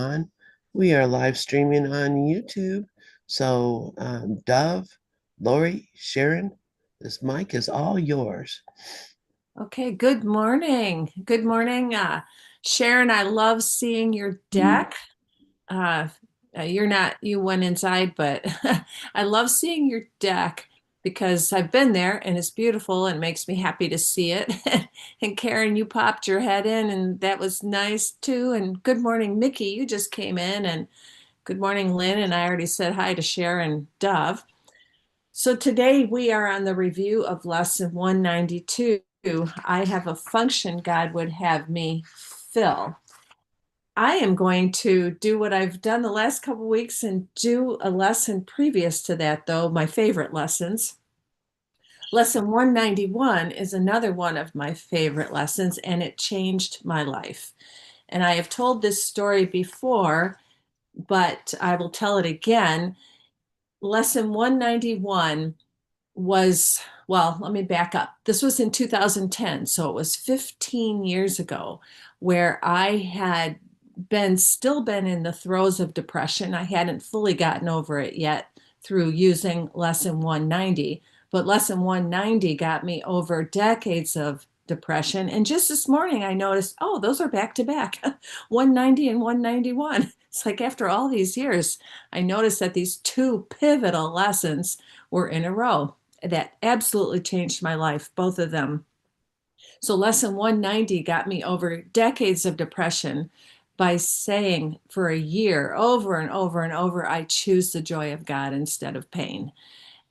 on. We are live streaming on YouTube. So, Dove, Lorri, Sharon, this mic is all yours. Okay, good morning. Good morning. Sharon, I love seeing your deck. Uh, you went inside, but I love seeing your deck because I've been there and it's beautiful and it makes me happy to see it. And Karen, you popped your head in and that was nice too. And good morning, Mickey. You just came in and good morning, Lynn. And I already said hi to Sharon Dove. So today we are on the review of lesson 192. I have a function God would have me fill. I am going to do what I've done the last couple weeks and do a lesson previous to that, though, my favorite lessons. Lesson 191 is another one of my favorite lessons, and it changed my life. And I have told this story before, but I will tell it again. Lesson 191 was, well, let me back up. This was in 2010, so it was 15 years ago, where I had still been in the throes of depression. I hadn't fully gotten over it yet through using lesson 190, but lesson 190 got me over decades of depression. And just this morning, I noticed, oh, those are back to back 190 and 191. It's like after all these years, I noticed that these two pivotal lessons were in a row that absolutely changed my life, both of them. So, lesson 190 got me over decades of depression by saying for a year, over and over and over, I choose the joy of God instead of pain.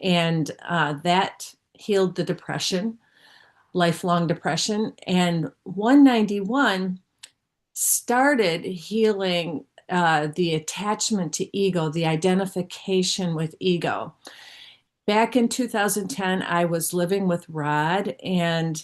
And that healed the depression, lifelong depression. And 191 started healing the attachment to ego, the identification with ego. Back in 2010, I was living with Rod, and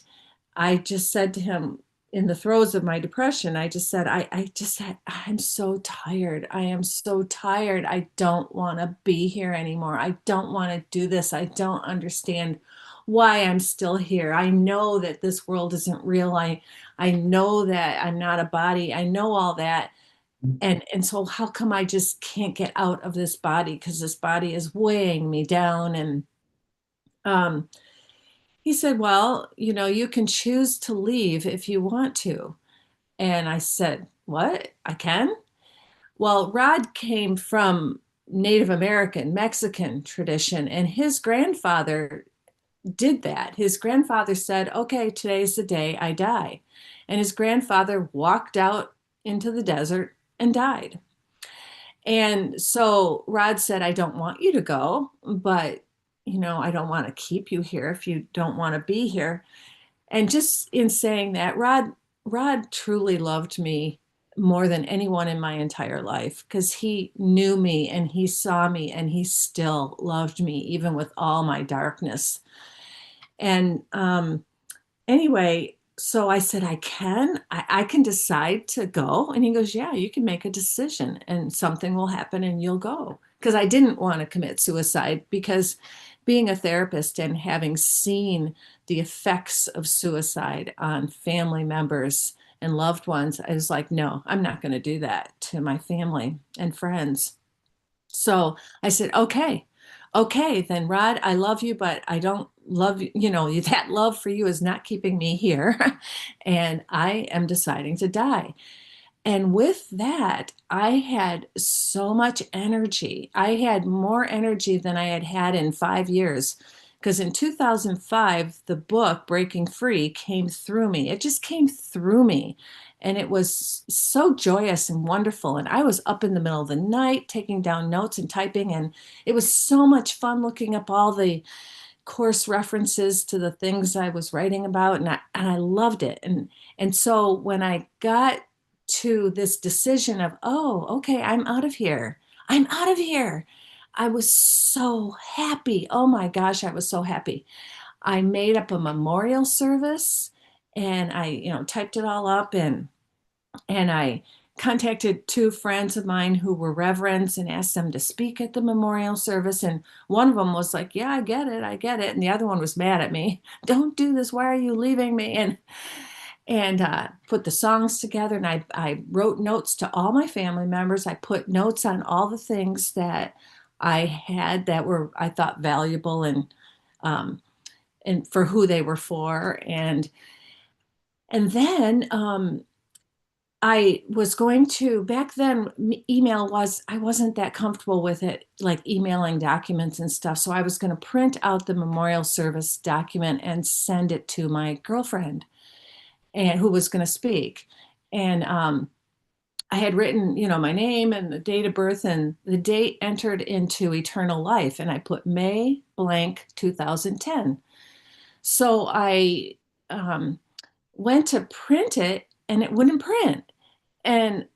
I just said to him in the throes of my depression, I just said, I'm so tired. I am so tired. I don't want to be here anymore. I don't want to do this. I don't understand why I'm still here. I know that this world isn't real. I know that I'm not a body. I know all that. And so how come I just can't get out of this body because this body is weighing me down? And um, he said, well, you can choose to leave if you want to. And I said, what? I can? Well, Rod came from Native American, Mexican tradition, and his grandfather did that. His grandfather said, okay, today's the day I die. And his grandfather walked out into the desert and died. And so Rod said, I don't want you to go, but I don't want to keep you here if you don't want to be here. And just in saying that, Rod truly loved me more than anyone in my entire life because he knew me and he saw me and he still loved me even with all my darkness. And anyway, so I said, I can decide to go. And he goes, yeah, you can make a decision and something will happen and you'll go. Because I didn't want to commit suicide because being a therapist and having seen the effects of suicide on family members and loved ones, I was like, no, I'm not going to do that to my family and friends. So I said, okay, then Rod, I love you, but I don't love you. That love for you is not keeping me here. And I am deciding to die. And with that, I had so much energy. I had more energy than I had had in 5 years. Because in 2005, the book Breaking Free came through me. It just came through me. And it was so joyous and wonderful. And I was up in the middle of the night taking down notes and typing. And it was so much fun looking up all the course references to the things I was writing about. And I loved it. And so when I got to this decision of, oh, okay, I'm out of here. I'm out of here. I was so happy. Oh my gosh, I was so happy. I made up a memorial service and I, typed it all up and I contacted two friends of mine who were reverends and asked them to speak at the memorial service. And one of them was like, yeah, I get it. I get it. And the other one was mad at me. Don't do this. Why are you leaving me? and put the songs together. And I wrote notes to all my family members. I put notes on all the things that I had that were, I thought, valuable um, and for who they were for. And then I was going to, back then, email was, I wasn't that comfortable with it, like emailing documents and stuff. So I was going to print out the memorial service document and send it to my girlfriend and who was going to speak. And I had written, my name and the date of birth and the date entered into eternal life. And I put May blank 2010. So I um, went to print it and it wouldn't print. And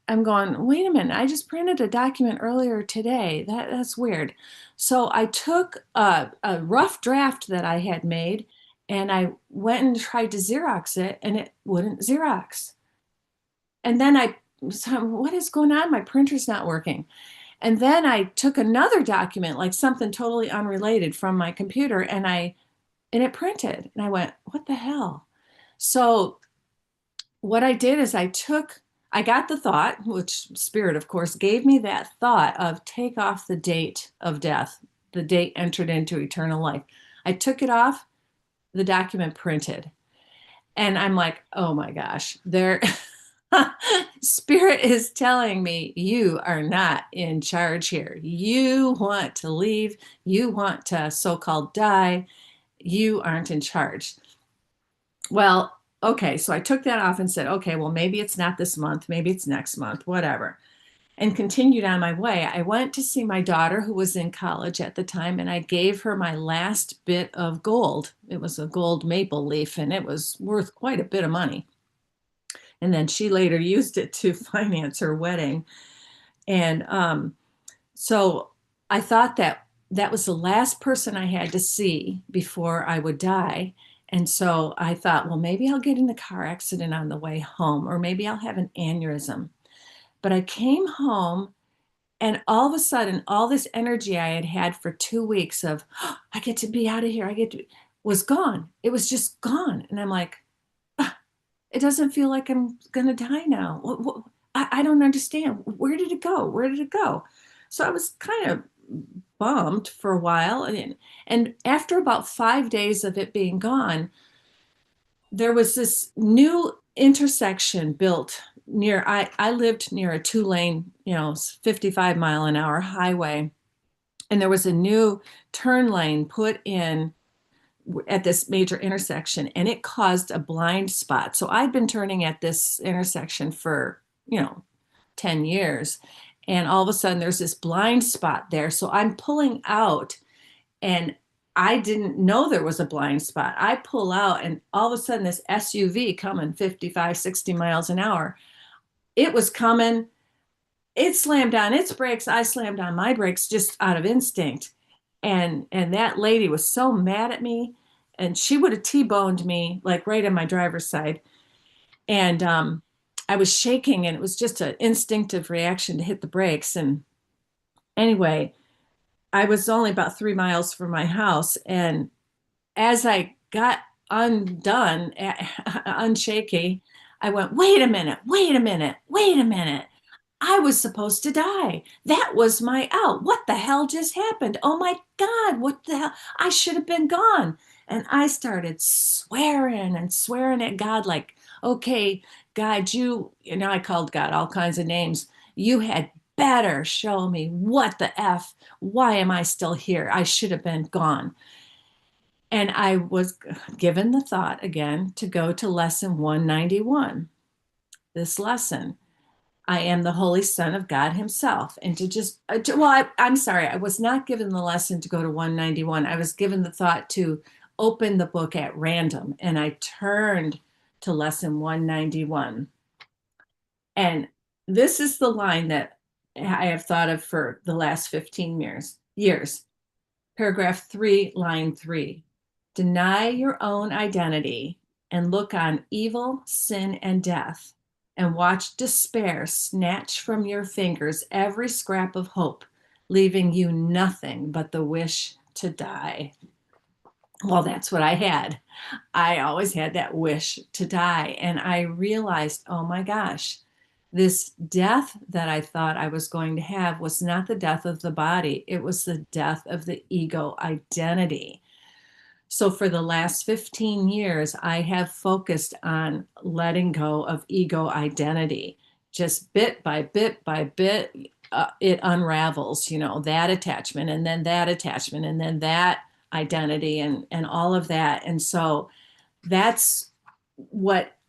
I'm going, wait a minute, I just printed a document earlier today. That's weird. So I took a rough draft that I had made and I went and tried to Xerox it and it wouldn't Xerox. And then so what is going on? My printer's not working. And then I took another document, like something totally unrelated from my computer, and it printed. And I went, what the hell? So what I did is I got the thought, which Spirit, of course, gave me that thought of take off the date of death, the date entered into eternal life. I took it off, the document printed. And I'm like, oh my gosh, Spirit is telling me you are not in charge here. You want to leave, you want to so called die, you aren't in charge. Well, okay, so I took that off and said, okay, well, maybe it's not this month, maybe it's next month, whatever, and continued on my way. I went to see my daughter, who was in college at the time, and I gave her my last bit of gold. It was a gold maple leaf, and it was worth quite a bit of money. And then she later used it to finance her wedding. And so I thought that that was the last person I had to see before I would die. And so I thought, well, maybe I'll get in a car accident on the way home, or maybe I'll have an aneurysm. But I came home, and all of a sudden, all this energy I had had for 2 weeks of, oh, I get to be out of here, was gone. It was just gone. And I'm like, ah, it doesn't feel like I'm going to die now. I don't understand. Where did it go? Where did it go? So I was kind of bummed for a while. And after about 5 days of it being gone, there was this new intersection built near, I lived near a 2 lane, 55-mile-an-hour highway. And there was a new turn lane put in at this major intersection, and it caused a blind spot. So I'd been turning at this intersection for, 10 years. And all of a sudden there's this blind spot there. So I'm pulling out, and I didn't know there was a blind spot. I pull out, and all of a sudden this SUV coming 55, 60 miles an hour, it was coming. It slammed on its brakes. I slammed on my brakes just out of instinct. And that lady was so mad at me, and she would have T-boned me like right on my driver's side. And I was shaking, and it was just an instinctive reaction to hit the brakes. And anyway, I was only about 3 miles from my house. And as I got undone, unshaky, I went, wait a minute, wait a minute, wait a minute. I was supposed to die. That was my out. What the hell just happened? Oh my God, what the hell? I should have been gone. And I started swearing and swearing at God, like, okay, God, I called God all kinds of names. You had better show me what the F. Why am I still here? I should have been gone. And I was given the thought again to go to lesson 191. This lesson, I am the Holy Son of God Himself. And I'm sorry, I was not given the lesson to go to 191. I was given the thought to open the book at random. And I turned to lesson 191. And this is the line that I have thought of for the last 15 years. Paragraph 3, line 3. Deny your own identity and look on evil, sin, and death, and watch despair snatch from your fingers every scrap of hope, leaving you nothing but the wish to die. Well, that's what I had. I always had that wish to die. And I realized, oh my gosh, this death that I thought I was going to have was not the death of the body, it was the death of the ego identity. So for the last 15 years, I have focused on letting go of ego identity. Just bit by bit by bit, it unravels, that attachment and then that attachment and then that identity and all of that. And so that's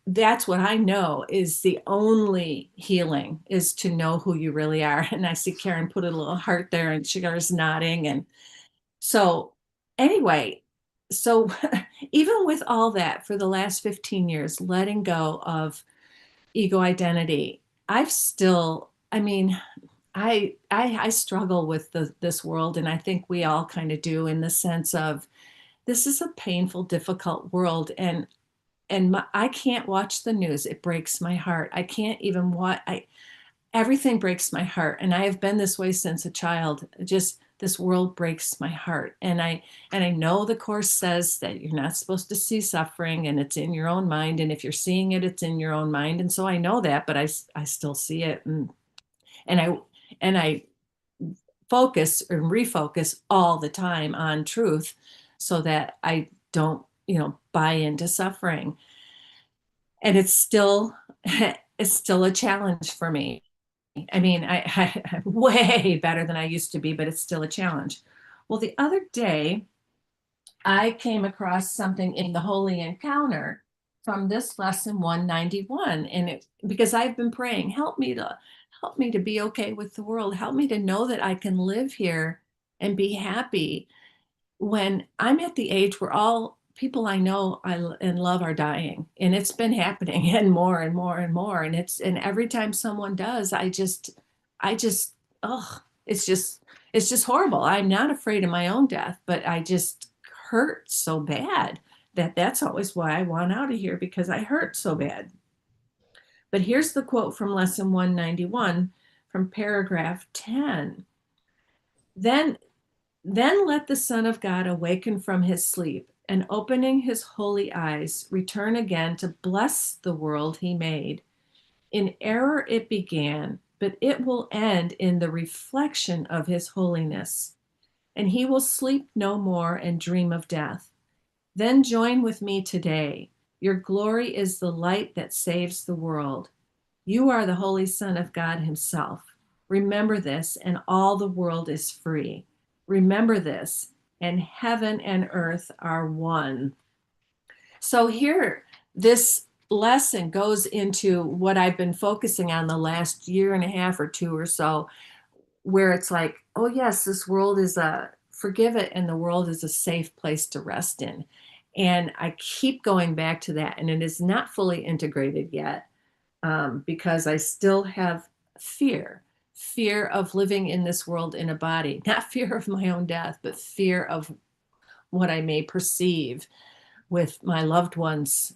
that's what I know is the only healing is to know who you really are. And I see Karen put a little heart there and she was nodding. And so anyway, so even with all that for the last 15 years, letting go of ego identity, I've still, I mean, I struggle with this world, and I think we all kind of do in the sense of this is a painful, difficult world, and I can't watch the news. It breaks my heart. I can't even watch. Everything breaks my heart, and I have been this way since a child. Just this world breaks my heart, and I know the course says that you're not supposed to see suffering, and it's in your own mind. And if you're seeing it, it's in your own mind. And so I know that, but I still see it, and I focus and refocus all the time on truth, so that I don't buy into suffering. And it's still it's still a challenge for me. I mean, I'm way better than I used to be, but it's still a challenge. Well, the other day I came across something in the Holy Encounter from this lesson 191, and because I've been praying, help me to be okay with the world, help me to know that I can live here and be happy when I'm at the age where all people I know and love are dying, and it's been happening and more and more and more. And every time someone does, I just, oh, it's just horrible. I'm not afraid of my own death, but I just hurt so bad that's always why I want out of here, because I hurt so bad. But here's the quote from lesson 191 from paragraph 10. Then Then let the Son of God awaken from his sleep, and opening his holy eyes, return again to bless the world he made. In error it began, but it will end in the reflection of his holiness, and he will sleep no more and dream of death. Then join with me today. Your glory is the light that saves the world. You are the Holy Son of God Himself. Remember this, and all the world is free. Remember this, and heaven and earth are one. So, here, this lesson goes into what I've been focusing on the last year and a half or two or so, where it's like, oh, yes, this world is forgive it, and the world is a safe place to rest in. And I keep going back to that, and it is not fully integrated yet, because I still have fear fear of living in this world in a body, not fear of my own death, but fear of what I may perceive with my loved ones'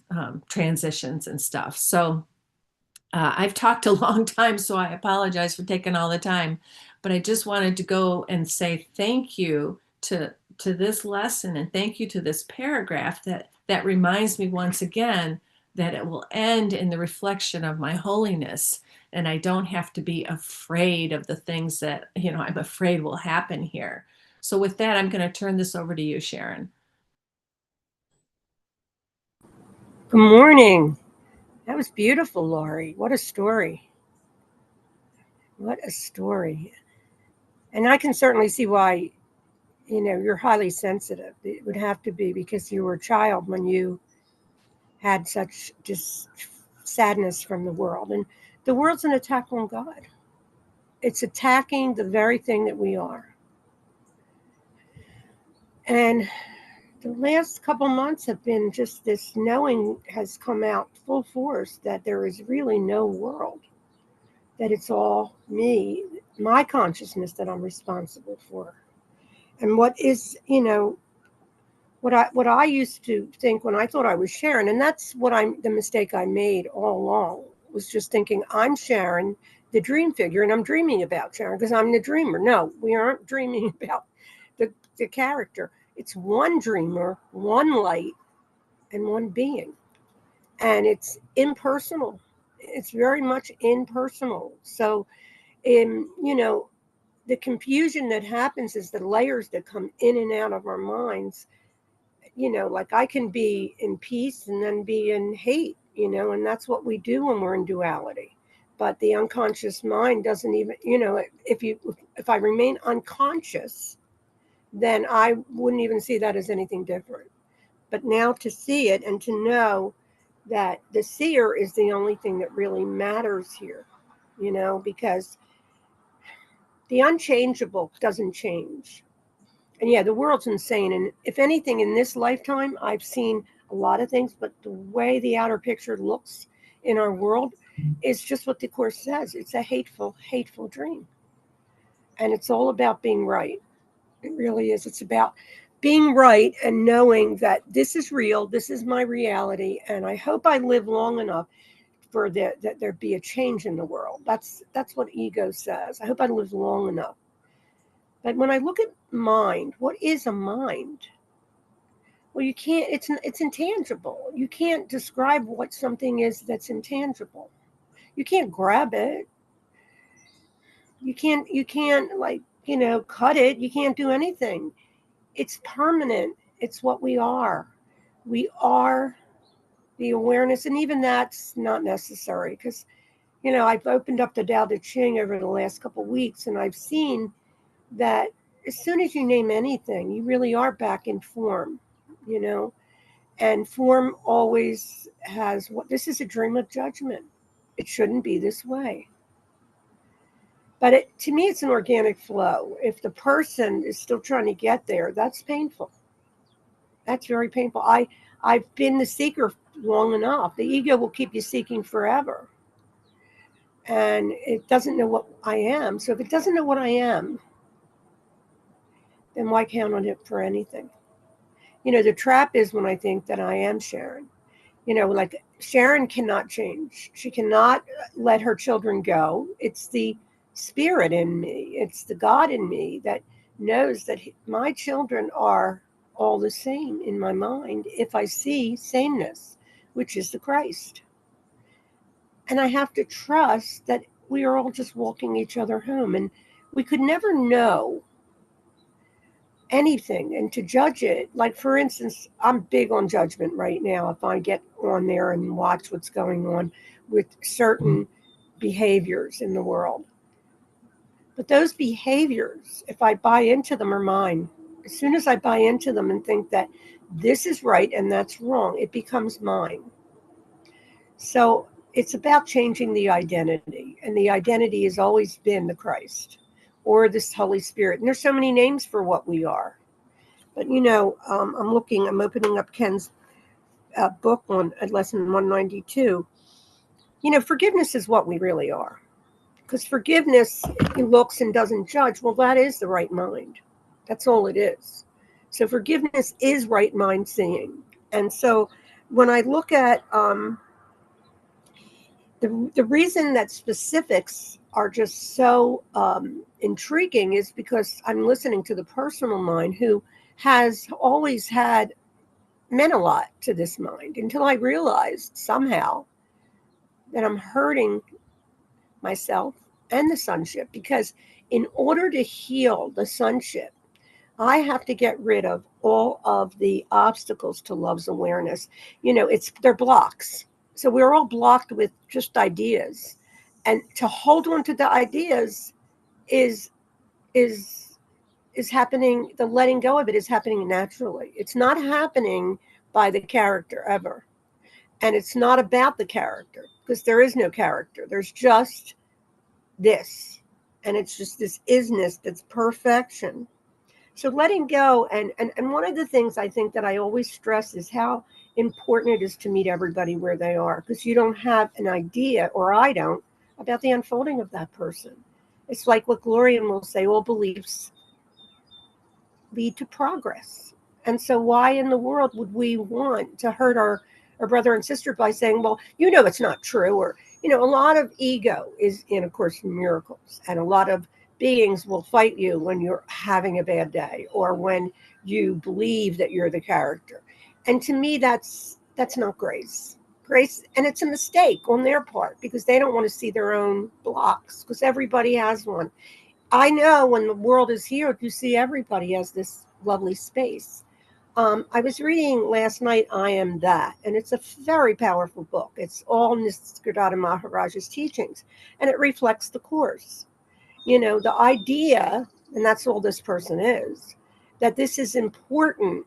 transitions and stuff. So I've talked a long time, so I apologize for taking all the time, but I just wanted to go and say thank you to this lesson, and thank you to this paragraph that reminds me once again that it will end in the reflection of my holiness, and I don't have to be afraid of the things that I'm afraid will happen here. So with that, I'm going to turn this over to you, Sharon. Good morning. That was beautiful, Lorri. What a story. What a story. And I can certainly see why, you're highly sensitive. It would have to be because you were a child when you had such just sadness from the world. And the world's an attack on God. It's attacking the very thing that we are. And the last couple months have been just this knowing has come out full force that there is really no world, that it's all me, my consciousness that I'm responsible for. And what is, what I used to think when I thought I was Sharon, and that's the mistake I made all along, was just thinking I'm Sharon, the dream figure, and I'm dreaming about Sharon because I'm the dreamer. No, we aren't dreaming about the character. It's one dreamer, one light, and one being. And it's impersonal. It's very much impersonal. So, the confusion that happens is the layers that come in and out of our minds. Like I can be in peace and then be in hate, and that's what we do when we're in duality. But the unconscious mind doesn't even, if I remain unconscious, then I wouldn't even see that as anything different. But now to see it and to know that the seer is the only thing that really matters here, because the unchangeable doesn't change. And yeah, the world's insane. And if anything, in this lifetime, I've seen a lot of things, but the way the outer picture looks in our world is just what the Course says. It's a hateful, hateful dream. And it's all about being right. It really is. It's about being right and knowing that this is real, this is my reality, and I hope I live long enough for that there be a change in the world. That's what ego says. I hope I live long enough. But when I look at mind, what is a mind? Well, you can't. It's intangible. You can't describe what something is that's intangible. You can't grab it. You can't like cut it. You can't do anything. It's permanent. It's what we are. We are the awareness, and even that's not necessary because I've opened up the Tao Te Ching over the last couple of weeks, and I've seen that as soon as you name anything, you really are back in form, and form always has this is a dream of judgment. It shouldn't be this way. But to me, it's an organic flow. If the person is still trying to get there, that's painful. That's very painful. I've been the seeker long enough. The ego will keep you seeking forever. And it doesn't know what I am. So if it doesn't know what I am, then why count on it for anything? The trap is when I think that I am Sharon. Like Sharon cannot change. She cannot let her children go. It's the spirit in me. It's the God in me that knows that my children are all the same in my mind if I see sameness, which is the Christ. And I have to trust that we are all just walking each other home. And we could never know anything, and to judge it, like for instance, I'm big on judgment right now. If I get on there and watch what's going on with certain behaviors in the world, but those behaviors, if I buy into them, are mine. As soon as I buy into them and think that this is right and that's wrong, it becomes mine. So it's about changing the identity, and the identity has always been the Christ or this Holy Spirit. And there's so many names for what we are. But I'm opening up Ken's book on lesson 192. Forgiveness is what we really are. Because forgiveness looks and doesn't judge. Well, that is the right mind. That's all it is. So forgiveness is right mind seeing. And so when I look at the reason that specifics are just so intriguing is because I'm listening to the personal mind, who has always meant a lot to this mind, until I realized somehow that I'm hurting myself and the sonship, because in order to heal the sonship, I have to get rid of all of the obstacles to love's awareness. They're blocks. So we're all blocked with just ideas. And to hold on to the ideas is happening, the letting go of it is happening naturally. It's not happening by the character ever. And it's not about the character, because there is no character. There's just this. And it's just this isness that's perfection. So letting go, and one of the things I think that I always stress is how important it is to meet everybody where they are, because you don't have an idea, or I don't, about the unfolding of that person. It's like what Glorian will say, all beliefs lead to progress. And so why in the world would we want to hurt our brother and sister by saying, well, it's not true, or a lot of ego is in A Course in Miracles, and a lot of beings will fight you when you're having a bad day or when you believe that you're the character. And to me, that's not grace. Grace, and it's a mistake on their part because they don't want to see their own blocks because everybody has one. I know when the world is here, you see everybody has this lovely space. I was reading last night, I Am That, and it's a very powerful book. It's all Nisargadatta Maharaj's teachings, and it reflects the Course. The idea, and that's all this person is, that this is important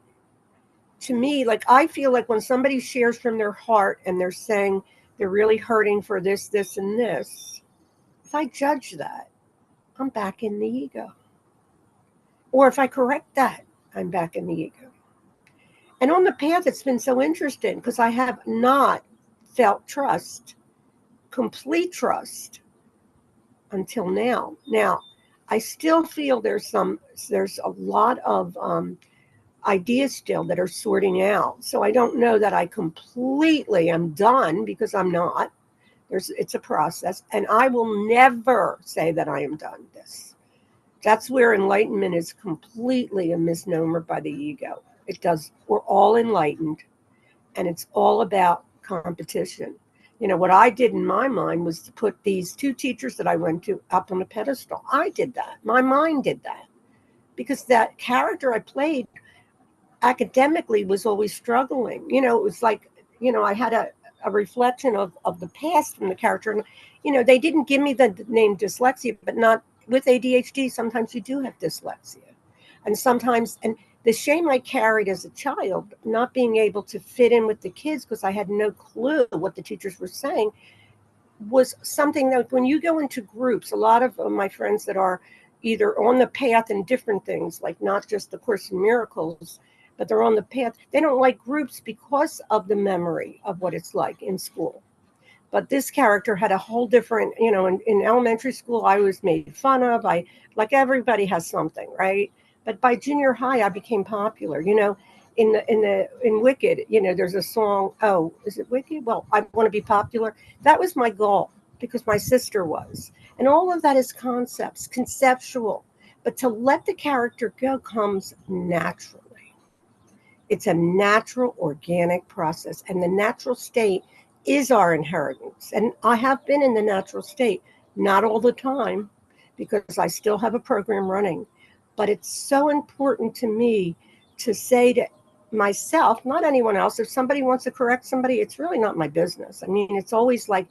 to me. Like, I feel like when somebody shares from their heart and they're saying they're really hurting for this, this, and this, if I judge that, I'm back in the ego. Or if I correct that, I'm back in the ego. And on the path, it's been so interesting because I have not felt trust, complete trust, until now. Now, I still feel there's a lot of ideas still that are sorting out. So I don't know that I completely am done because I'm not. It's a process, and I will never say that I am done this. That's where enlightenment is completely a misnomer by the ego. It does. We're all enlightened, and it's all about competition. What I did in my mind was to put these two teachers that I went to up on a pedestal. I did that. My mind did that because that character I played academically was always struggling. It was like, I had a reflection of the past from the character. And, they didn't give me the name dyslexia, but not with ADHD. Sometimes you do have dyslexia. And sometimes, and the shame I carried as a child, not being able to fit in with the kids because I had no clue what the teachers were saying, was something that when you go into groups, a lot of my friends that are either on the path in different things, like not just the Course in Miracles, but they're on the path, they don't like groups because of the memory of what it's like in school. But this character had a whole different, in elementary school, I was made fun of. Like everybody has something, right? But by junior high, I became popular. In Wicked, there's a song. Oh, is it Wicked? Well, I want to be popular. That was my goal because my sister was, and all of that is conceptual. But to let the character go comes naturally. It's a natural, organic process, and the natural state is our inheritance. And I have been in the natural state, not all the time, because I still have a program running. But it's so important to me to say to myself, not anyone else, if somebody wants to correct somebody, it's really not my business. I mean, it's always like,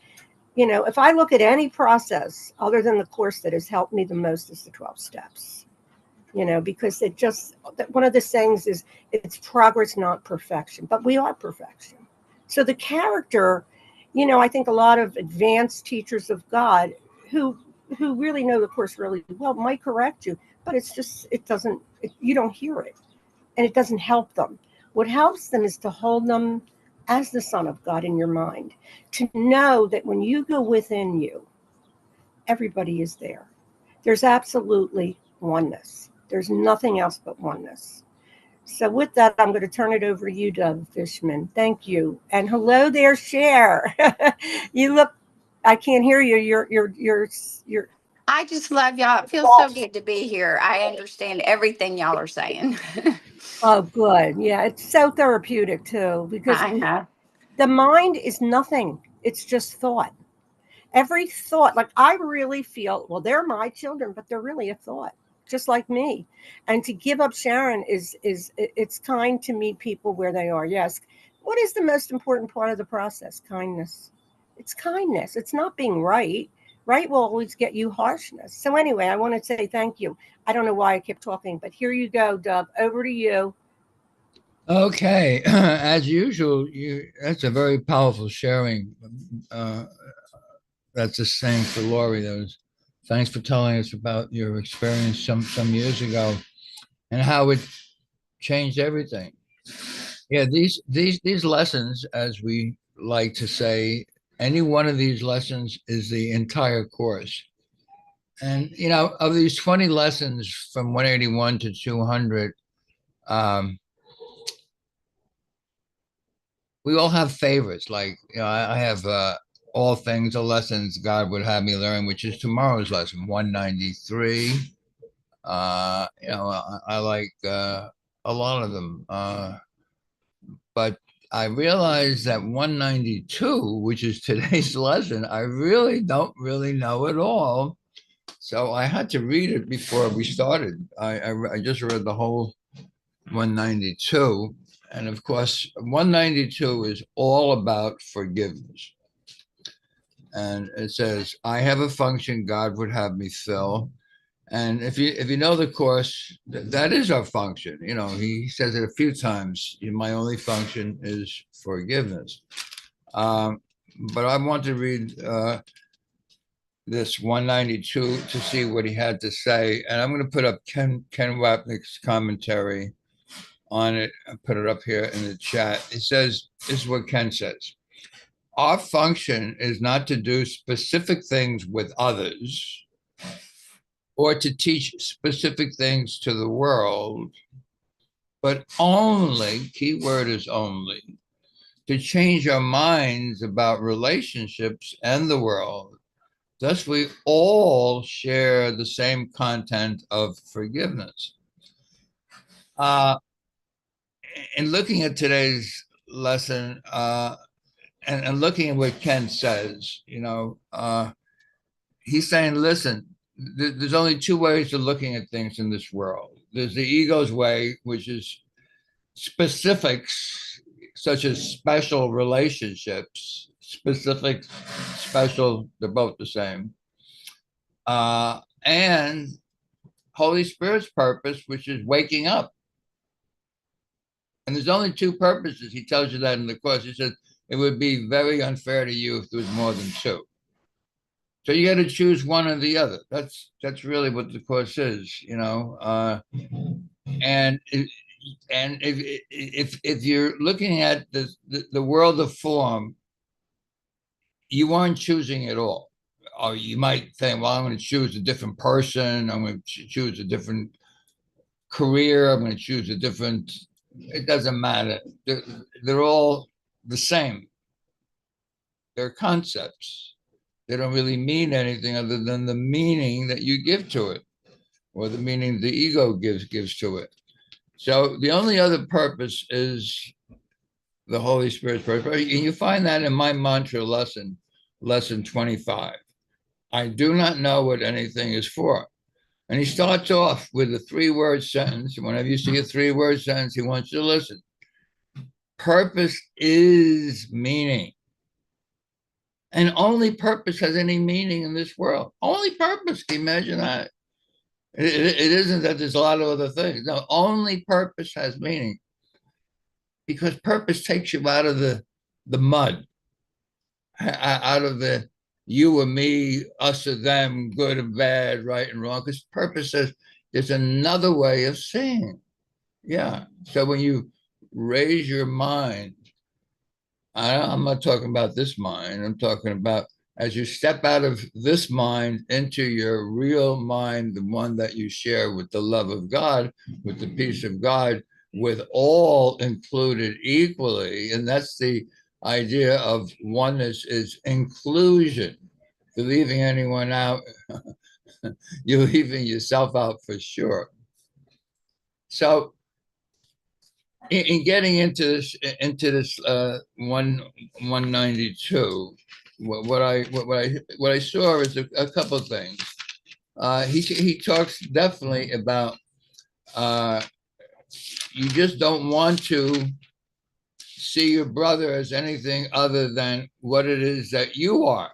if I look at any process other than the Course that has helped me the most is the 12 steps. Because one of the sayings is it's progress, not perfection, but we are perfection. So the character, I think a lot of advanced teachers of God who really know the Course really well might correct you, but you don't hear it, and it doesn't help them. What helps them is to hold them as the Son of God in your mind, to know that when you go within you, everybody is there. There's absolutely oneness. There's nothing else but oneness. So with that, I'm going to turn it over to you, Doug Fishman. Thank you. And hello there, Cher. You look, I can't hear you. You're. I just love y'all. It feels so good to be here. I understand everything y'all are saying. Oh, good. Yeah, it's so therapeutic too, because I know. the mind is nothing. It's just thought. Every thought, like I really feel, well, they're my children, but they're really a thought, just like me. And to give up Sharon it's kind to meet people where they are. Yes. What is the most important part of the process? Kindness. It's kindness. It's not being right. Right will always get you harshness. So anyway, I want to say thank you. I don't know why I kept talking, but here you go, Doug. Over to you. Okay, as usual, that's a very powerful sharing. Uh, that's the same for Lorri. Thanks for telling us about your experience some years ago and how it changed everything. Yeah, these lessons, as we like to say, any one of these lessons is the entire course. And of these 20 lessons from 181 to 200, we all have favorites. Like I have all things are lessons God would have me learn, which is tomorrow's lesson, 193. I like a lot of them. But I realized that 192, which is today's lesson, I really don't really know it all. So I had to read it before we started. I just read the whole 192. And of course, 192 is all about forgiveness. And it says, I have a function God would have me fill. And if you know the course, that is our function. You know, he says it a few times. My only function is forgiveness. But I want to read this 192 to see what he had to say, and I'm going to put up Ken Wapnick's commentary on it. I put it up here in the chat. It says, "This is what Ken says: Our function is not to do specific things with others." Or to teach specific things to the world, but only, key word is only, to change our minds about relationships and the world. Thus, we all share the same content of forgiveness. In looking at today's lesson and looking at what Ken says, he's saying, listen, there's only two ways of looking at things in this world. There's the ego's way, which is specifics, such as special relationships, specific, special, they're both the same. And Holy Spirit's purpose, which is waking up. And there's only two purposes. He tells you that in the course. He says, it would be very unfair to you if there was more than two. So you got to choose one or the other. That's really what the course is, and if you're looking at the world of form, you aren't choosing it all. Or you might think, well, I'm going to choose a different person. I'm going to choose a different career. I'm going to choose a different. It doesn't matter. They're all the same. They're concepts. They don't really mean anything other than the meaning that you give to it, or the meaning the ego gives to it. So the only other purpose is the Holy Spirit's purpose. And you find that in my mantra lesson 25. I do not know what anything is for. And he starts off with a 3-word sentence. Whenever you see a 3-word sentence, he wants you to listen. Purpose is meaning. And only purpose has any meaning in this world. Only purpose. Can you imagine that? It isn't that there's a lot of other things. No, only purpose has meaning. Because purpose takes you out of the mud, out of the you or me, us or them, good and bad, right and wrong. Because purpose says there's another way of seeing. Yeah. So when you raise your mind, I'm not talking about this mind. I'm talking about as you step out of this mind into your real mind, the one that you share with the love of God, with the peace of God, with all included equally. And that's the idea of oneness, is inclusion. If you're leaving anyone out, you're leaving yourself out for sure. So in getting into this 192, what I saw is a couple of things. He talks definitely about you just don't want to see your brother as anything other than what it is that you are.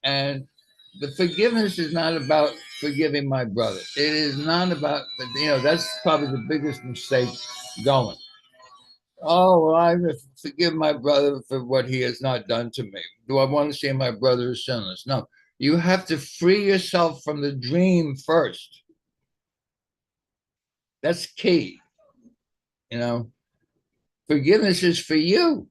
And the forgiveness is not about forgiving my brother. It is not about, that's probably the biggest mistake going. Oh, well, I forgive my brother for what he has not done to me. Do I want to see my brother as sinless? No. You have to free yourself from the dream first. That's key. Forgiveness is for you.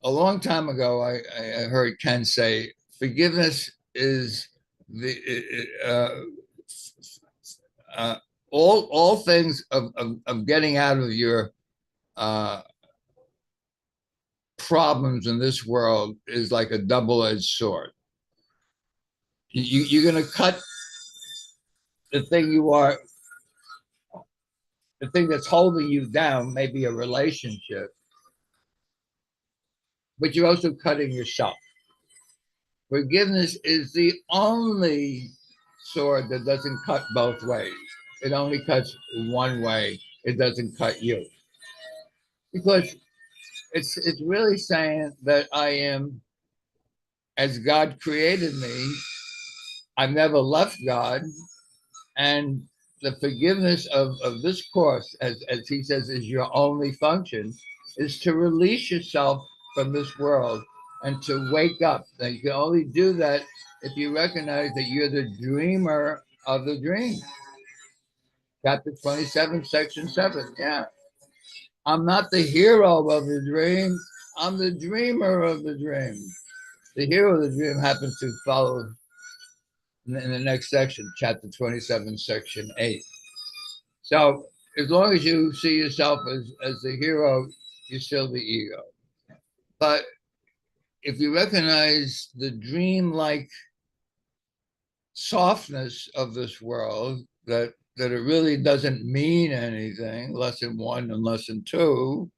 A long time ago, I heard Ken say, forgiveness is the all things of getting out of your problems in this world is like a double-edged sword. You're going to cut the thing you are, the thing that's holding you down, maybe a relationship, but you're also cutting yourself. Forgiveness is the only sword that doesn't cut both ways. It only cuts one way. It doesn't cut you. Because it's really saying that I am, as God created me, I've never left God. And the forgiveness of this course, as he says, is your only function, is to release yourself from this world and to wake up. Now, you can only do that if you recognize that you're the dreamer of the dream. Chapter 27, section 7. Yeah. I'm not the hero of the dream. I'm the dreamer of the dream. The hero of the dream happens to follow in the next section, chapter 27, section 8. So as long as you see yourself as the hero, you're still the ego. But if you recognize the dream-like softness of this world, that it really doesn't mean anything, lesson 1 and lesson 2,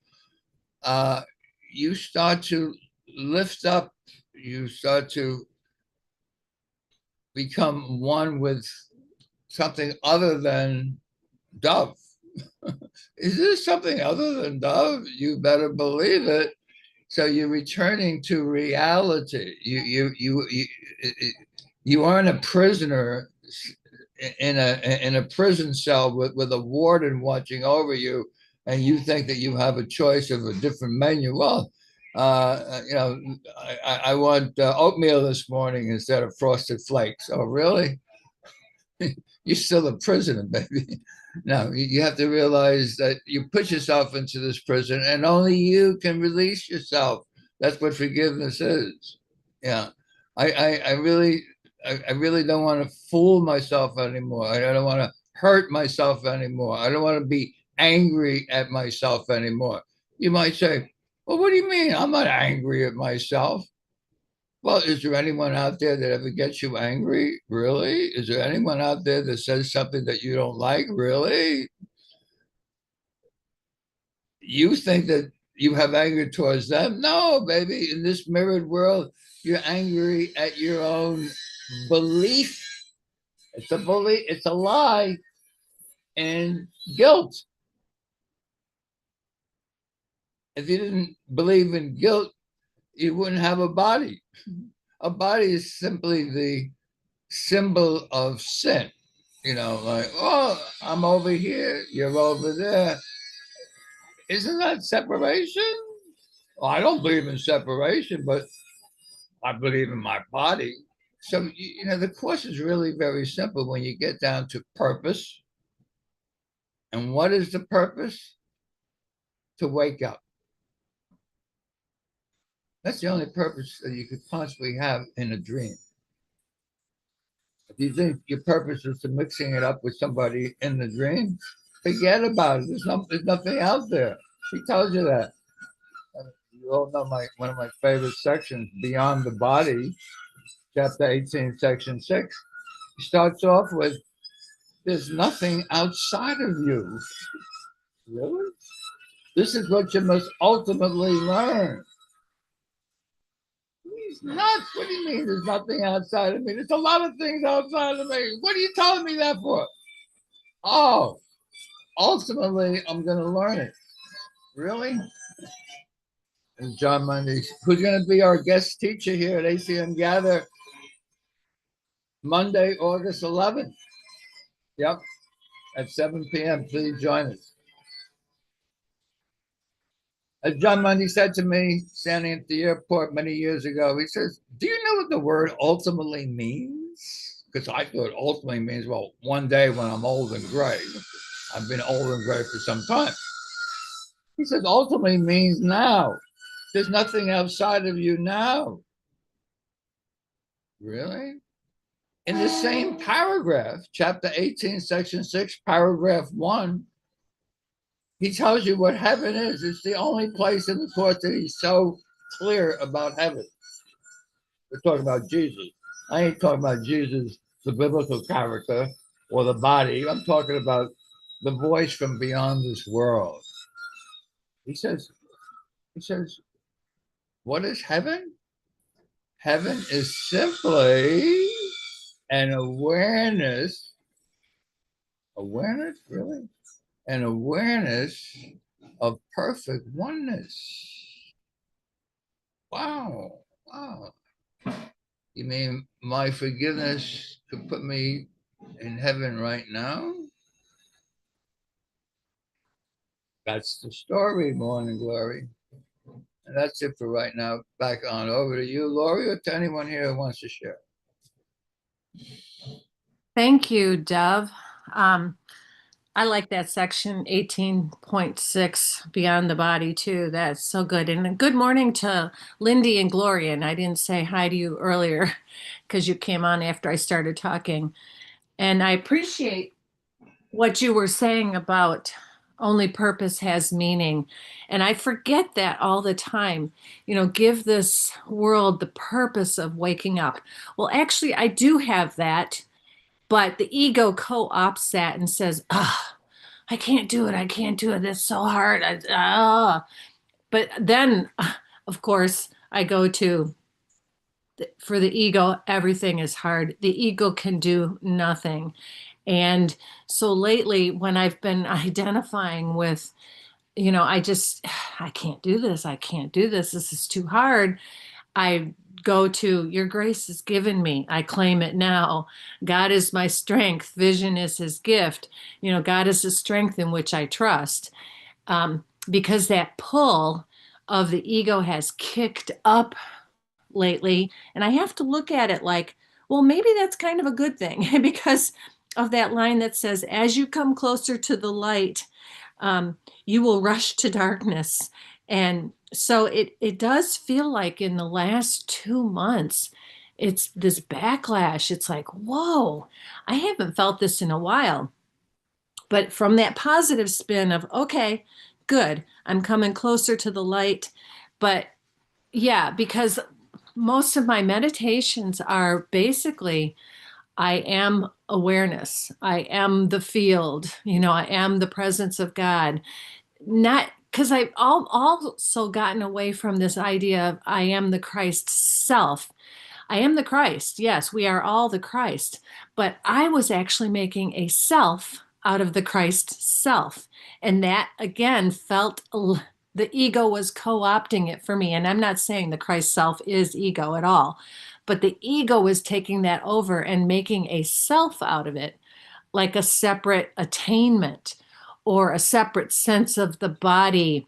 you start to lift up, you start to become one with something other than dove. Is this something other than dove? You better believe it. So you're returning to reality. You aren't a prisoner in a prison cell with a warden watching over you, and you think that you have a choice of a different menu. Well, I want oatmeal this morning instead of frosted flakes. Oh, really? You're still a prisoner, baby. No, you have to realize that you put yourself into this prison and only you can release yourself. That's what forgiveness is. Yeah. I really don't want to fool myself anymore. I don't want to hurt myself anymore. I don't want to be angry at myself anymore. You might say, well, what do you mean? I'm not angry at myself. Well, is there anyone out there that ever gets you angry? Really? Is there anyone out there that says something that you don't like? Really? You think that you have anger towards them? No, baby. In this mirrored world, you're angry at your own belief. It's a belief, it's a lie and guilt. If you didn't believe in guilt, you wouldn't have a body. A body is simply the symbol of sin. You know, like, oh, I'm over here, you're over there. Isn't that separation? Well, I don't believe in separation, but I believe in my body. So, the course is really very simple when you get down to purpose. And what is the purpose? To wake up. That's the only purpose that you could possibly have in a dream. If you think your purpose is to mixing it up with somebody in the dream, forget about it. There's nothing out there. He tells you that. You all know one of my favorite sections, Beyond the Body, chapter 18, section 6. He starts off with, there's nothing outside of you. Really? This is what you must ultimately learn. He's nuts. What do you mean there's nothing outside of me? There's a lot of things outside of me. What are you telling me that for? Oh, ultimately, I'm going to learn it. Really? And John Monday, who's going to be our guest teacher here at ACIM Gather Monday, August 11th. Yep, at 7 p.m. Please join us. As John Mundy said to me, standing at the airport many years ago, he says, do you know what the word ultimately means? Because I thought ultimately means, well, one day when I'm old and gray. I've been old and gray for some time. He says, ultimately means now. There's nothing outside of you now. Really? In the same paragraph, chapter 18, section 6, paragraph 1, he tells you what heaven is. It's the only place in the course that he's so clear about heaven. We're talking about Jesus. I ain't talking about Jesus, the biblical character or the body. I'm talking about the voice from beyond this world. He says, what is heaven? Heaven is simply an awareness. Awareness, really? An awareness of perfect oneness. Wow. Wow. You mean my forgiveness could put me in heaven right now? That's the story, Morning Glory. And that's it for right now. Back on over to you, Lorri, or to anyone here who wants to share. Thank you, Dove. I like that section 18.6, Beyond the Body, too. That's so good. And good morning to Lindy and Gloria. And I didn't say hi to you earlier because you came on after I started talking. And I appreciate what you were saying about only purpose has meaning. And I forget that all the time. Give this world the purpose of waking up. Well, actually, I do have that, but the ego co-opts that and says, "Ah, I can't do it. I can't do it. It's so hard." But then, of course, I go to for the ego, everything is hard. The ego can do nothing. And so lately, when I've been identifying with, I can't do this. I can't do this. This is too hard. I go to your grace is given me. I claim it now. God is my strength. Vision is his gift. God is the strength in which I trust. Because that pull of the ego has kicked up lately. And I have to look at it like, well, maybe that's kind of a good thing because of that line that says, as you come closer to the light, you will rush to darkness. And so it does feel like in the last 2 months, it's this backlash. It's like, whoa, I haven't felt this in a while. But from that positive spin of, okay, good, I'm coming closer to the light. But yeah, because most of my meditations are basically I am awareness. I am the field. I am the presence of God. Not because I've also gotten away from this idea of I am the Christ self. I am the Christ. Yes, we are all the Christ. But I was actually making a self out of the Christ self. And that again felt the ego was co-opting it for me. And I'm not saying the Christ self is ego at all, but the ego was taking that over and making a self out of it, like a separate attainment or a separate sense of the body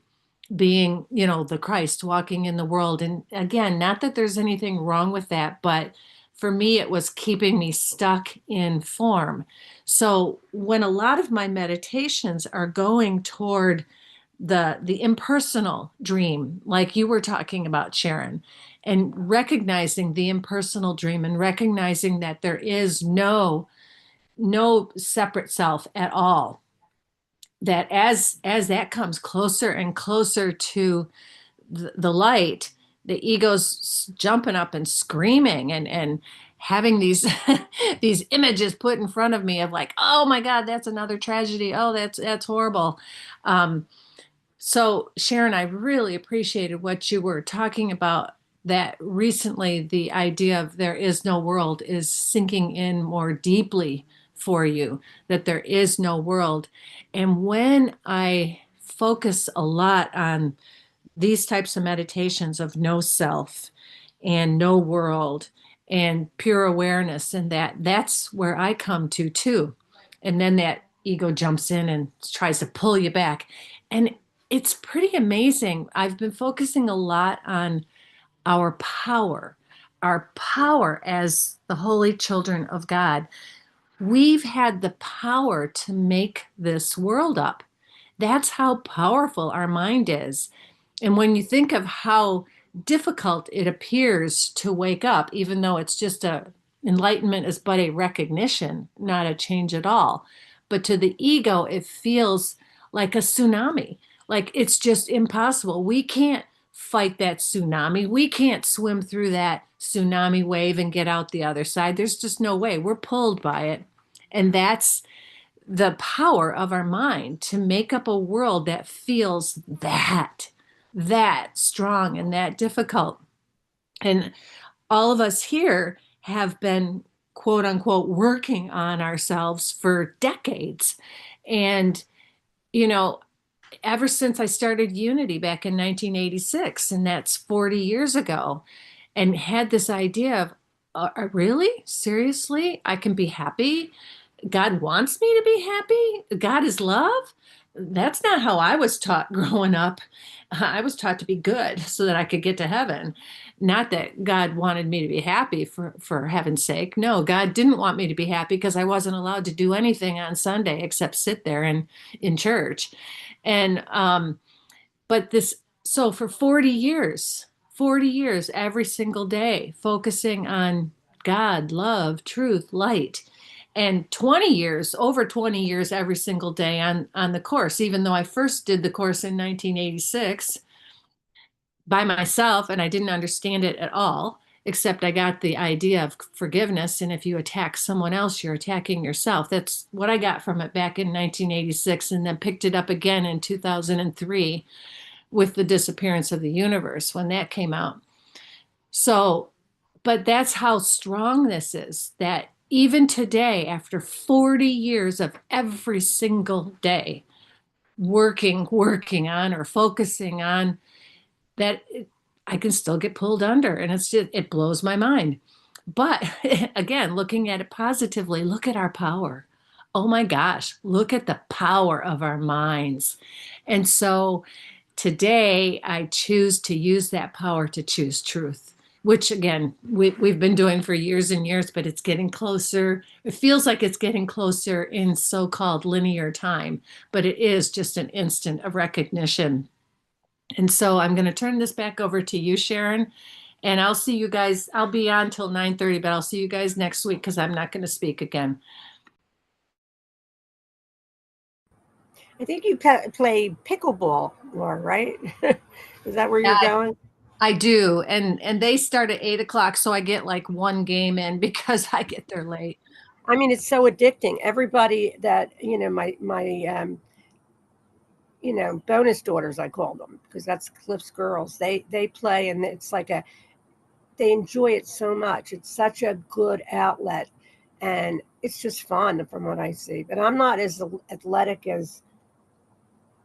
being, the Christ walking in the world. And again, not that there's anything wrong with that, but for me, it was keeping me stuck in form. So when a lot of my meditations are going toward the impersonal dream, like you were talking about, Sharon, and recognizing the impersonal dream and recognizing that there is no separate self at all, that as that comes closer and closer to the light, the ego's jumping up and screaming and having these these images put in front of me of like, oh my God, that's another tragedy. Oh, that's horrible. So Sharon, I really appreciated what you were talking about, that recently the idea of there is no world is sinking in more deeply for you, that there is no world. And when I focus a lot on these types of meditations of no self and no world and pure awareness, and that's where I come to too. And then that ego jumps in and tries to pull you back. And it's pretty amazing. I've been focusing a lot on our power as the holy children of God. We've had the power to make this world up. That's how powerful our mind is. And when you think of how difficult it appears to wake up, even though it's just enlightenment is but a recognition, not a change at all. But to the ego, it feels like a tsunami, like it's just impossible. We can't fight that tsunami. We can't swim through that tsunami wave and get out the other side. There's just no way. We're pulled by it. And that's the power of our mind to make up a world that feels that strong and that difficult. And all of us here have been, quote unquote, working on ourselves for decades. And, you know, ever since I started Unity back in 1986, and that's 40 years ago, and had this idea of, really? Seriously? I can be happy? God wants me to be happy? God is love? That's not how I was taught growing up. I was taught to be good so that I could get to heaven. Not that God wanted me to be happy for heaven's sake. No, God didn't want me to be happy because I wasn't allowed to do anything on Sunday except sit there and in church. And but this, so for 40 years, every single day, focusing on God, love, truth, light. And 20 years, over 20 years, every single day on the course, even though I first did the course in 1986 by myself and I didn't understand it at all, except I got the idea of forgiveness. And if you attack someone else, you're attacking yourself. That's what I got from it back in 1986, and then picked it up again in 2003 with the disappearance of the universe when that came out. So, but that's how strong this is, that even today, after 40 years of every single day working on or focusing on that, I can still get pulled under, and it's just, it blows my mind. But again, looking at it positively, look at our power. Oh my gosh, look at the power of our minds. And so today I choose to use that power to choose truth, which again, we've been doing for years and years, but it's getting closer. It feels like it's getting closer in so-called linear time, but it is just an instant of recognition. And so I'm going to turn this back over to you, Sharon, and I'll see you guys. I'll be on till 9:30, but I'll see you guys next week because I'm not going to speak again. I think you play pickleball, Laura, right? Is that where you're going? I do, and they start at 8 o'clock, so I get like one game in because I get there late. I mean, it's so addicting. Everybody that, my bonus daughters, I call them, because that's Cliff's girls. They play, and it's like they enjoy it so much. It's such a good outlet, and it's just fun from what I see. But I'm not as athletic as,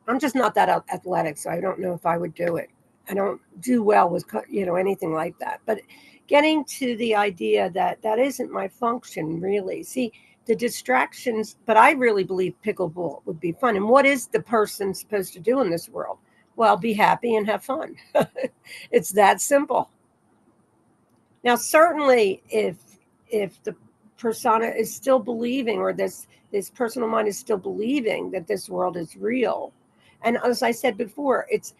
I'm just not that athletic, so I don't know if I would do it. I don't do well with, anything like that. But getting to the idea that that isn't my function, really. See, the distractions, but I really believe pickleball would be fun. And what is the person supposed to do in this world? Well, be happy and have fun. It's that simple. Now, certainly, if the persona is still believing, or this personal mind is still believing that this world is real, and as I said before, it's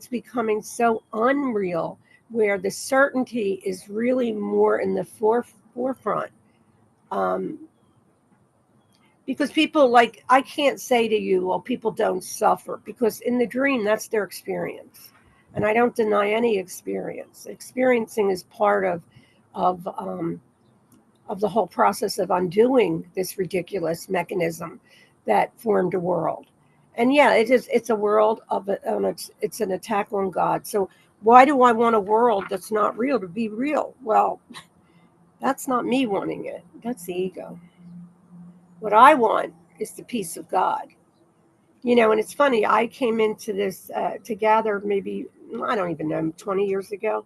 becoming so unreal, where the certainty is really more in the forefront. Because people, like, I can't say to you, well, people don't suffer, because in the dream, that's their experience. And I don't deny any experience. Experiencing is part of the whole process of undoing this ridiculous mechanism that formed a world. And yeah, it's a world it's an attack on God. So why do I want a world that's not real to be real? Well, that's not me wanting it. That's the ego. What I want is the peace of God. And it's funny, I came into this together maybe, I don't even know, 20 years ago.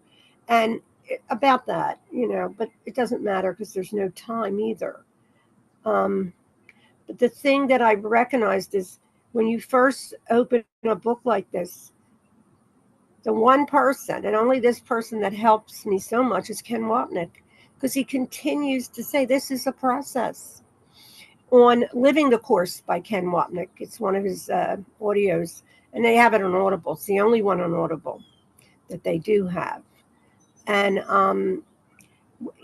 And about that, but it doesn't matter because there's no time either. But the thing that I recognized is, when you first open a book like this, the one person, and only this person, that helps me so much is Ken Wapnick, because he continues to say this is a process. On Living the Course by Ken Wapnick, it's one of his audios, and they have it on Audible. It's the only one on Audible that they do have. And,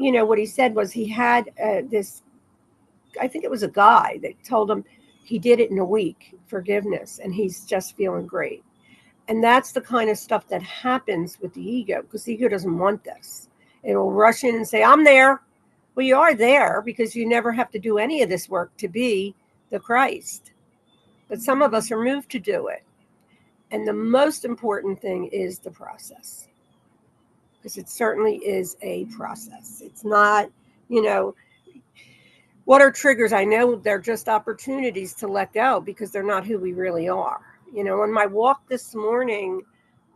what he said was, he had this, I think it was a guy that told him he did it in a week, forgiveness, and he's just feeling great. And that's the kind of stuff that happens with the ego, because the ego doesn't want this. It will rush in and say, I'm there. Well, you are there because you never have to do any of this work to be the Christ. But some of us are moved to do it. And the most important thing is the process, because it certainly is a process. It's not, what are triggers? I know they're just opportunities to let go because they're not who we really are. On my walk this morning,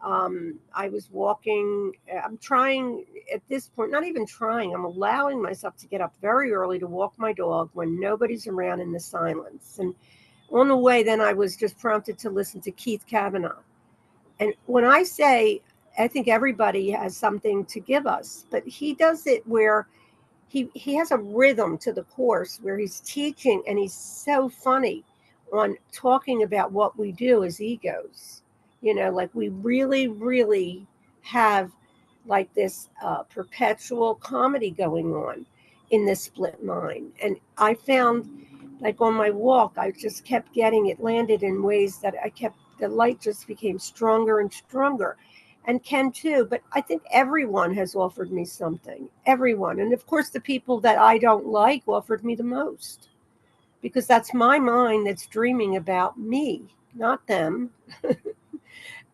I was walking. I'm trying at this point, not even trying, I'm allowing myself to get up very early to walk my dog when nobody's around in the silence. And on the way, then I was just prompted to listen to Keith Kavanaugh. And when I say, I think everybody has something to give us, but he does it where he has a rhythm to the course where he's teaching, and he's so funny on talking about what we do as egos. Like we really, really have like this perpetual comedy going on in this split mind. And I found, like on my walk, I just kept getting it landed in ways that the light just became stronger and stronger. And Ken too, but I think everyone has offered me something. Everyone. And of course, the people that I don't like offered me the most, because that's my mind that's dreaming about me, not them.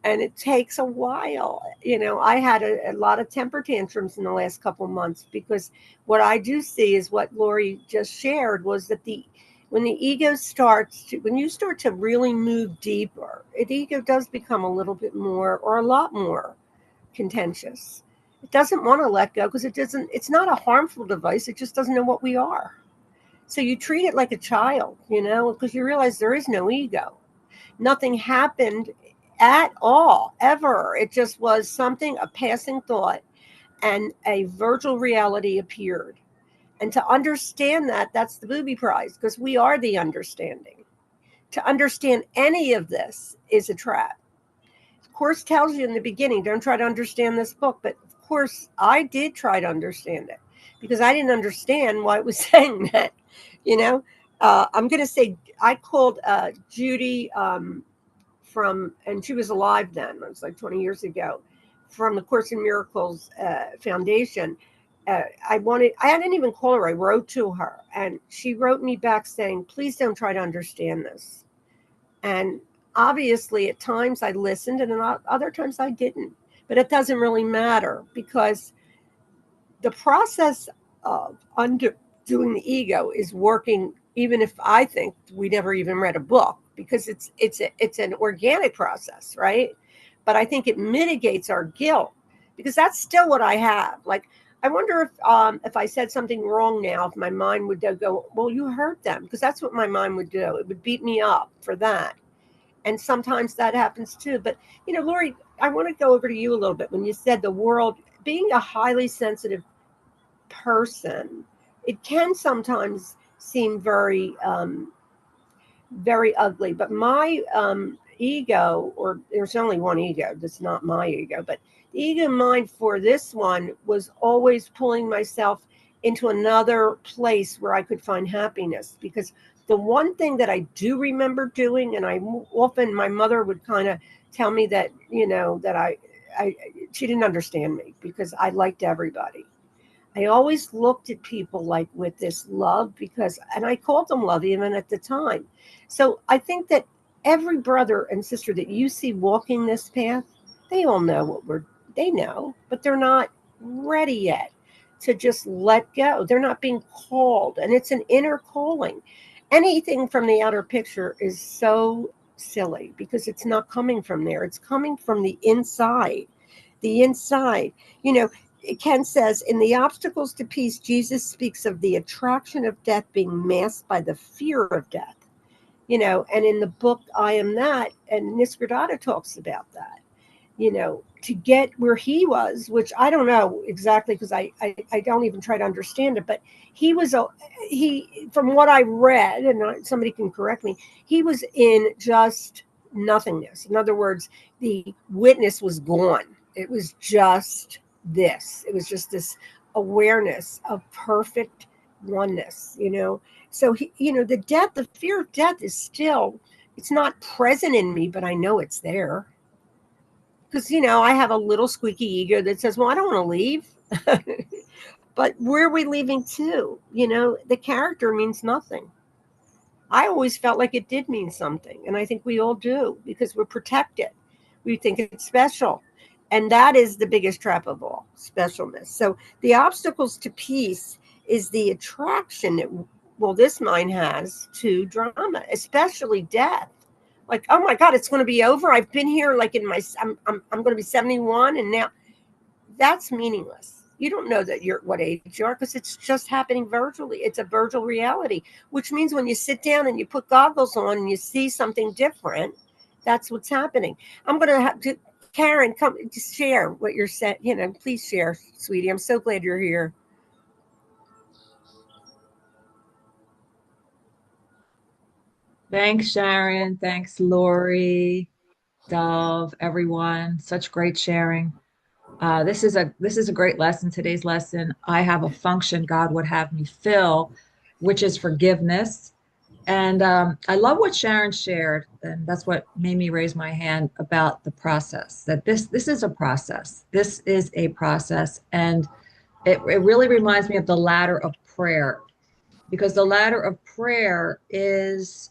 And it takes a while. I had a lot of temper tantrums in the last couple of months, because what I do see is what Lorri just shared, was that when the ego when you start to really move deeper, the ego does become a little bit more, or a lot more, contentious. It doesn't want to let go because it's not a harmful device. It just doesn't know what we are. So you treat it like a child, because you realize there is no ego. Nothing happened at all, ever. It just was something, a passing thought, and a virtual reality appeared. And to understand that, that's the booby prize, because we are the understanding. To understand any of this is a trap. The Course tells you in the beginning, don't try to understand this book. But of course, I did try to understand it, because I didn't understand why it was saying that. I'm going to say, I called Judy and she was alive then, it was like 20 years ago, from the Course in Miracles Foundation. I didn't even call her. I wrote to her, and she wrote me back saying, please don't try to understand this. And obviously at times I listened, and other times I didn't. But it doesn't really matter, because the process of undoing the ego is working, even if I think we never even read a book, because it's an organic process, right? But I think it mitigates our guilt, because that's still what I have. Like, I wonder if I said something wrong now, if my mind would go, well, you hurt them, because that's what my mind would do. It would beat me up for that. And sometimes that happens too. But, Lorri, I want to go over to you a little bit. When you said the world, being a highly sensitive person, it can sometimes seem very, very ugly. But my ego, or there's only one ego, that's not my ego, but the ego mind for this one was always pulling myself into another place where I could find happiness. Because the one thing that I do remember doing, and my mother would kind of tell me that, that she didn't understand me, because I liked everybody. I always looked at people like with this love, and I called them love even at the time. So I think that every brother and sister that you see walking this path, they all know they know, but they're not ready yet to just let go. They're not being called, and it's an inner calling. Anything from the outer picture is so silly, because it's not coming from there. It's coming from the inside. The inside, Ken says, in the obstacles to peace, Jesus speaks of the attraction of death being masked by the fear of death. And in the book, I Am That, and Nisargadatta talks about that, to get where he was, which I don't know exactly, because I don't even try to understand it, but from what I read, and somebody can correct me, he was in just nothingness. In other words, the witness was gone. It was just this. It was just this awareness of perfect oneness, So the fear of death is still, it's not present in me, but I know it's there. because, I have a little squeaky ego that says, well, I don't want to leave. But where are we leaving to? The character means nothing. I always felt like it did mean something. And I think we all do, because we're protected. We think it's special. And that is the biggest trap of all, specialness. So the obstacles to peace is the attraction that, well, this mind has to drama, especially death. Like, oh my God, it's going to be over. I've been here like I'm going to be 71, and now that's meaningless. You don't know that you're what age you are, because it's just happening virtually. It's a virtual reality, which means when you sit down and you put goggles on and you see something different, that's what's happening. I'm going to have to, Karen, come to share what you're saying. Please share, sweetie. I'm so glad you're here. Thanks, Sharon. Thanks, Lori, Dove, everyone. Such great sharing. This is a great lesson. Today's lesson. I have a function God would have me fill, which is forgiveness. And I love what Sharon shared, and that's what made me raise my hand about the process. That this is a process. This is a process, and it really reminds me of the ladder of prayer, because the ladder of prayer is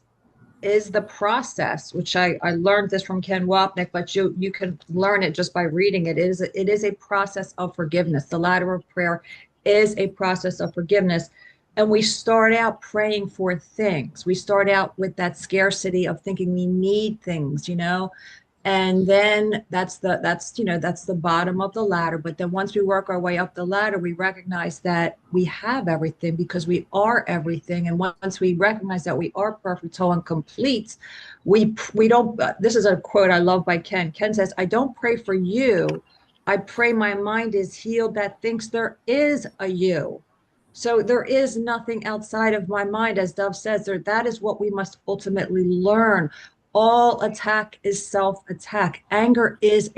the process, which I learned this from Ken Wapnick, but you can learn it just by reading it. It is a process of forgiveness. The ladder of prayer is a process of forgiveness. And we start out praying for things. We start out with that scarcity of thinking we need things, and then that's the bottom of the ladder. But then once we work our way up the ladder, we recognize that we have everything, because we are everything. And once we recognize that we are perfect, whole, and complete, we don't. This is a quote I love by Ken. Ken says, "I don't pray for you. I pray my mind is healed that thinks there is a you." So there is nothing outside of my mind, as Dove says. That is what we must ultimately learn. All attack is self-attack. Anger is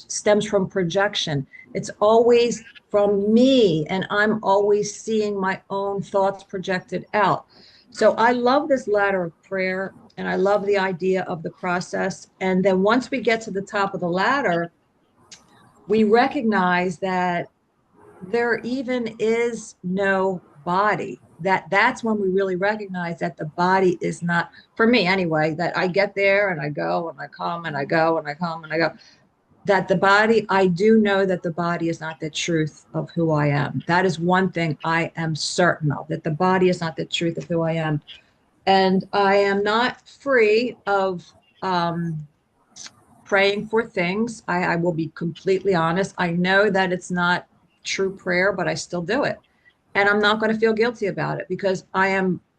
stems from projection. It's always from me, and I'm always seeing my own thoughts projected out. So I love this ladder of prayer, and I love the idea of the process. And then once we get to the top of the ladder, we recognize that there even is no body. That's when we really recognize that the body is not, for me anyway, that I get there and I go and I come and I go and I come and I go, that the body, I do know that the body is not the truth of who I am. That is one thing I am certain of, that the body is not the truth of who I am. And I am not free of praying for things. I will be completely honest. I know that it's not true prayer, but I still do it. And I'm not going to feel guilty about it, because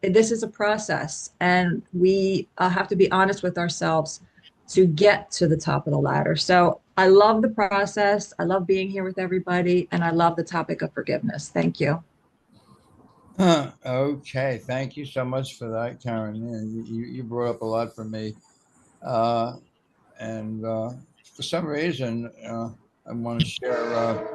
this is a process, and we have to be honest with ourselves to get to the top of the ladder. So I love the process. I love being here with everybody, and I love the topic of forgiveness. Thank you. Okay, thank you so much for that, Karen. You brought up a lot for me. And for some reason, I want to share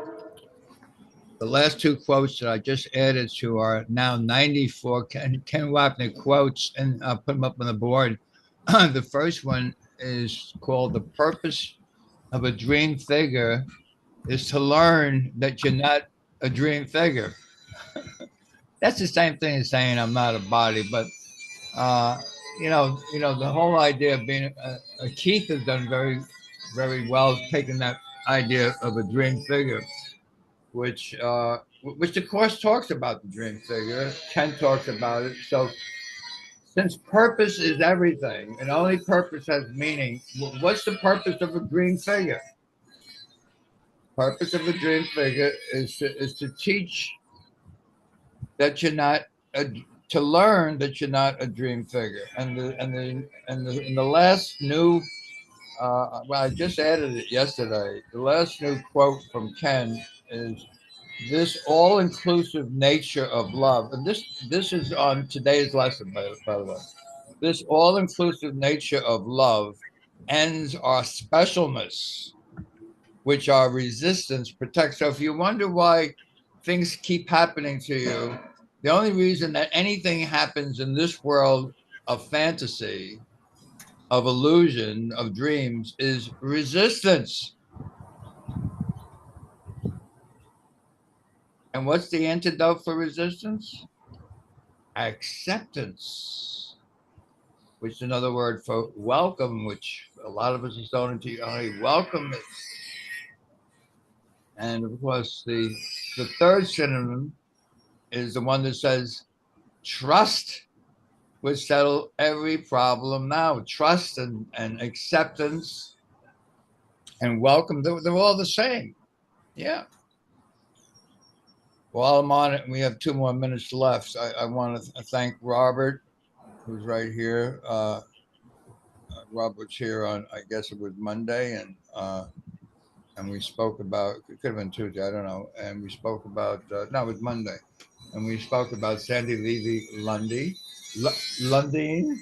the last two quotes that I just added to our now 94 Ken Wapnick quotes, and I'll put them up on the board. The first one is called "The Purpose of a Dream Figure is to learn that you're not a dream figure." That's the same thing as saying I'm not a body, but the whole idea of being Keith has done very, very well taking that idea of a dream figure, which the course talks about the dream figure. Ken talks about it. So since purpose is everything and only purpose has meaning, what's the purpose of a dream figure? Purpose of a dream figure is to teach that you're not to learn that you're not a dream figure. And the last new well, I just added it yesterday. The last new quote from Ken is this all-inclusive nature of love. And this is on today's lesson, by the way. This all-inclusive nature of love ends our specialness, which our resistance protects. So if you wonder why things keep happening to you, the only reason that anything happens in this world of fantasy of illusion, of dreams, is resistance. And what's the antidote for resistance? Acceptance, which is another word for welcome, which a lot of us are starting to only welcome it. And of course, the third synonym is the one that says trust would settle every problem now. Trust and acceptance and welcome, they're all the same. Yeah. While I'm on it, we have 2 more minutes left. I want to thank Robert, who's right here. Robert's here on, I guess it was Monday, and we spoke about, it could have been Tuesday, I don't know. And we spoke about, no, it was Monday. And we spoke about Sandy Levy Lundy, Lundeen,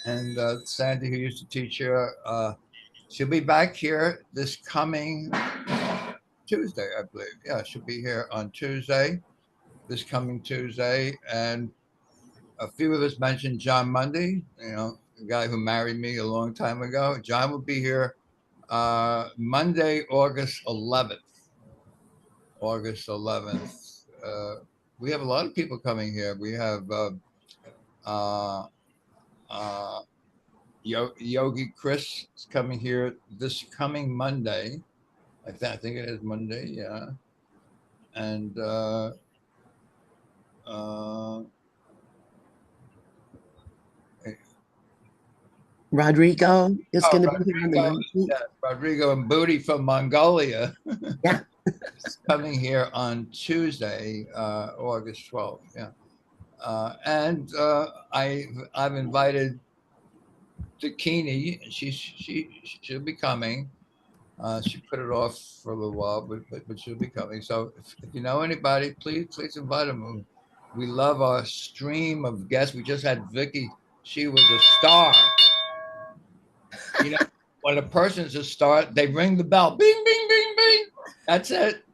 and Sandy, who used to teach here. She'll be back here this coming Tuesday, I believe. Yeah, she'll be here on Tuesday, this coming Tuesday. And a few of us mentioned John Mundy, the guy who married me a long time ago. John will be here Monday, August 11th. August 11th. We have a lot of people coming here. We have Yogi Chris is coming here this coming Monday. I think it is Monday, yeah. And Rodrigo is going to be here on the Rodrigo, 19th. yeah, Rodrigo and Booty from Mongolia. Yeah. Coming here on Tuesday, August 12th. Yeah. And I've invited Dakini. She'll be coming. She put it off for a little while, but she'll be coming. So if you know anybody, please invite them. We love our stream of guests. We just had Vicky. She was a star. When a person's a star, they ring the bell. Bing, bing, bing, bing. That's it.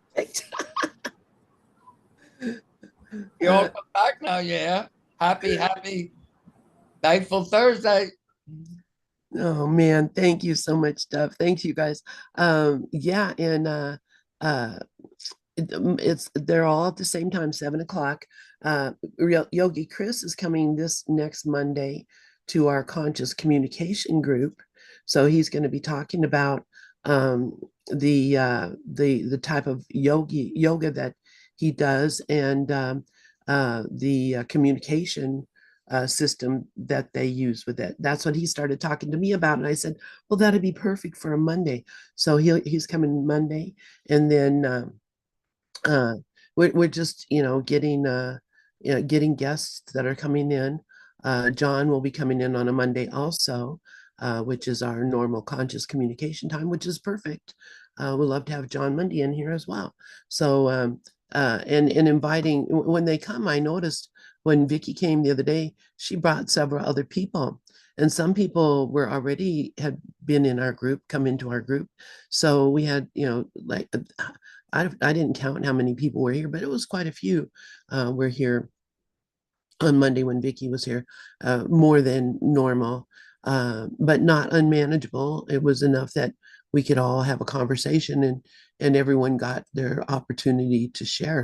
You all come back now, yeah. Happy, thankful Thursday. Oh man, thank you so much, Dove. Thanks, you guys. Yeah, and they're all at the same time, 7 o'clock. Yogi Chris is coming this next Monday to our conscious communication group. So he's going to be talking about the type of yoga that he does, and the communication system that they use with it. That's what he started talking to me about, and I said, "Well, that'd be perfect for a Monday." So he's coming Monday, and then we're just getting guests that are coming in. John will be coming in on a Monday also, which is our normal conscious communication time, which is perfect. We'd love to have John Mundy in here as well. So and inviting, when they come, I noticed when Vicky came the other day, she brought several other people. And some people were already had been in our group, come into our group. So we had, like, I didn't count how many people were here, but it was quite a few were here on Monday when Vicky was here, more than normal, but not unmanageable. It was enough that we could all have a conversation, and everyone got their opportunity to share.